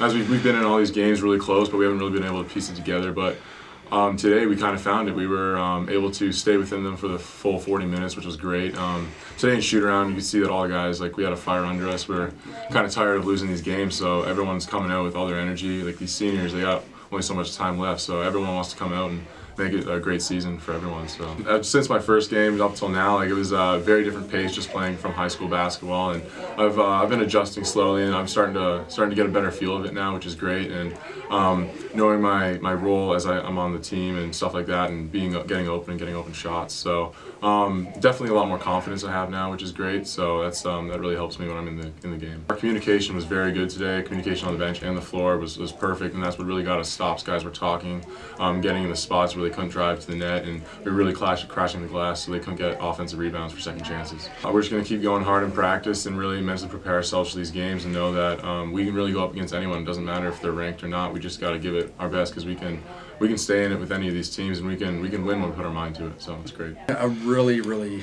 as we've been in all these games really close, but we haven't really been able to piece it together. But today we kind of found it. We were able to stay within them for the full 40 minutes, which was great. Today in shoot-around, you could see that all the guys, like, we had a fire under us. We were kind of tired of losing these games, so everyone's coming out with all their energy. Like, these seniors, they got only so much time left, so everyone wants to come out and make it a great season for everyone. So since my first game up till now, like, it was a very different pace just playing from high school basketball, and I've been adjusting slowly, and I'm starting to get a better feel of it now, which is great. And knowing my role as I'm on the team and stuff like that, and getting open shots. So definitely a lot more confidence I have now, which is great. So that really helps me when I'm in the game. Our communication was very good today. Communication on the bench and the floor was perfect, and that's what really got us stops. Guys were talking, getting in the spots where they couldn't drive to the net, and we were really crashing the glass, so they couldn't get offensive rebounds for second chances. We're just going to keep going hard in practice and really mentally prepare ourselves for these games, and know that we can really go up against anyone. It doesn't matter if they're ranked or not. We just got to give it our best, because we can stay in it with any of these teams, and we can win when we put our mind to it. So it's great. A really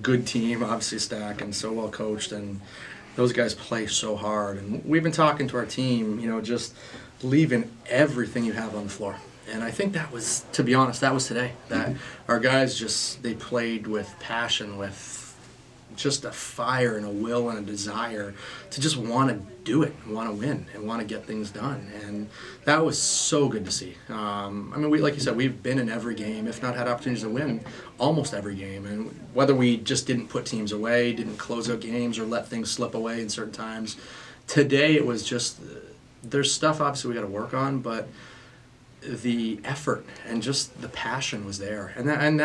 good team, obviously stacked and so well coached, and those guys play so hard. And we've been talking to our team, you know, just leaving everything you have on the floor. And I think that was, to be honest, that was today. That our guys they played with passion, with just a fire and a will and a desire to just want to do it, want to win, and want to get things done. And that was so good to see. I mean, like you said, we've been in every game, if not had opportunities to win almost every game. And whether we just didn't put teams away, didn't close out games, or let things slip away in certain times, today it was just, there's stuff obviously we got to work on, but the effort and just the passion was there, and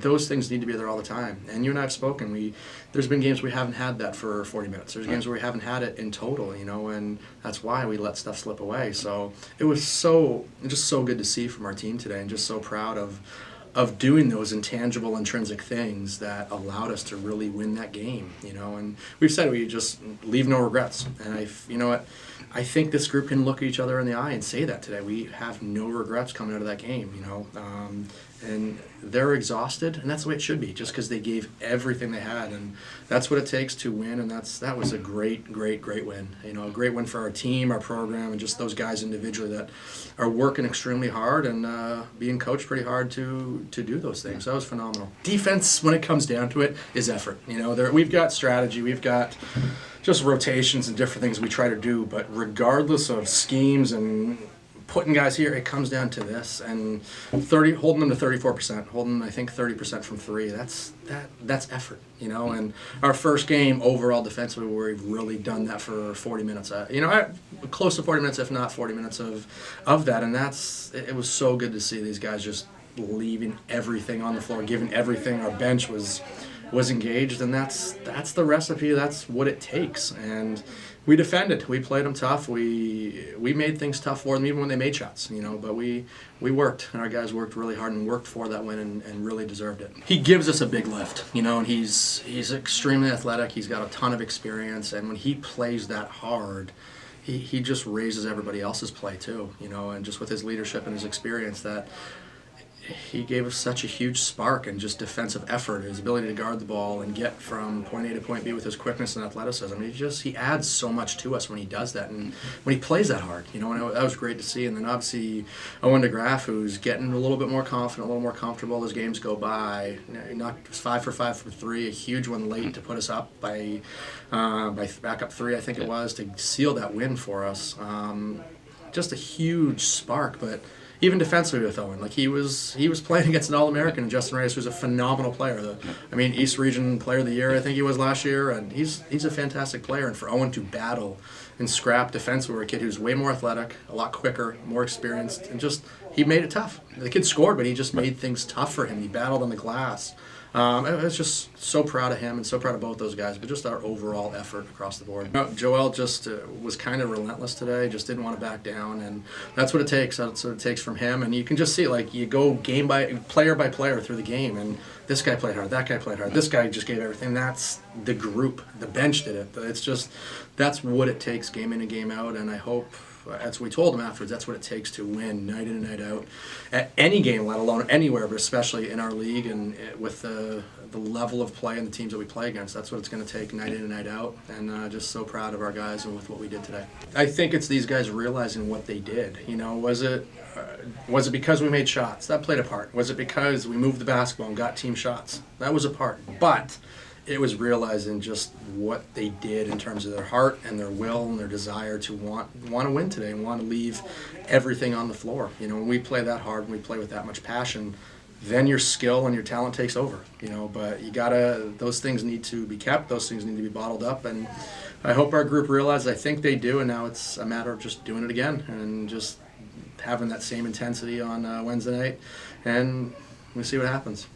those things need to be there all the time. And you and I have spoken. There's been games we haven't had that for 40 minutes. There's games where we haven't had it in total, you know, and that's why we let stuff slip away. So it was just so good to see from our team today, and just so proud of doing those intangible, intrinsic things that allowed us to really win that game, you know. And we've said we just leave no regrets. And you know what? I think this group can look each other in the eye and say that today. We have no regrets coming out of that game, you know. And they're exhausted, and that's the way it should be, just because they gave everything they had, and that's what it takes to win. And that was a great win. You know, a great win for our team, our program, and just those guys individually that are working extremely hard and being coached pretty hard to do those things. That was phenomenal. Defense, when it comes down to it, is effort. You know, we've got strategy, we've got just rotations and different things we try to do, but regardless of schemes and putting guys here, it comes down to this, and holding them to 34%, holding I think 30% from three. That's effort, you know. And our first game overall defensively, where we've really done that for 40 minutes, you know, close to 40 minutes, if not 40 minutes of that. And it was so good to see these guys just leaving everything on the floor, giving everything. Our bench was engaged, and that's the recipe. That's what it takes. And we defended. We played them tough. We made things tough for them, even when they made shots, you know. But we worked, and our guys worked really hard and worked for that win, and really deserved it. He gives us a big lift, you know, and he's extremely athletic. He's got a ton of experience, and when he plays that hard, he just raises everybody else's play too, you know. And just with his leadership and his experience, that he gave us such a huge spark and just defensive effort, his ability to guard the ball and get from point A to point B with his quickness and athleticism. He adds so much to us when he does that, and when he plays that hard, you know. And that was great to see. And then obviously Owen DeGraff, who's getting a little bit more confident, a little more comfortable as games go by. He knocked 5 for 5 from three, a huge one late to put us up by back up 3, I think it was, to seal that win for us. Just a huge spark. But even defensively with Owen, like he was playing against an All-American, Justin Reyes, who's a phenomenal player. East Region Player of the Year, I think he was last year, and he's a fantastic player. And for Owen to battle and scrap defensively with a kid who's way more athletic, a lot quicker, more experienced, and he made it tough. The kid scored, but he just made things tough for him. He battled on the glass. I was just so proud of him and so proud of both those guys, but just our overall effort across the board. Joel just was kind of relentless today, just didn't want to back down, and that's what it takes. That's what it takes from him. And you can just see, like, you go player by player through the game, and this guy played hard, that guy played hard, this guy just gave everything. That's the group. The bench did it. That's what it takes game in and game out, and I hope That's what we told them afterwards. That's what it takes to win night in and night out at any game, let alone anywhere, but especially in our league and with the level of play and the teams that we play against. That's what it's going to take night in and night out. And just so proud of our guys and with what we did today. I think it's these guys realizing what they did. You know, was it because we made shots? That played a part. Was it because we moved the basketball and got team shots? That was a part. But it was realizing just what they did in terms of their heart and their will and their desire to want to win today and want to leave everything on the floor. You know, when we play that hard and we play with that much passion, then your skill and your talent takes over. You know, but those things need to be kept. Those things need to be bottled up. And I hope our group realizes. I think they do. And now it's a matter of just doing it again and just having that same intensity on Wednesday night. And we'll see what happens.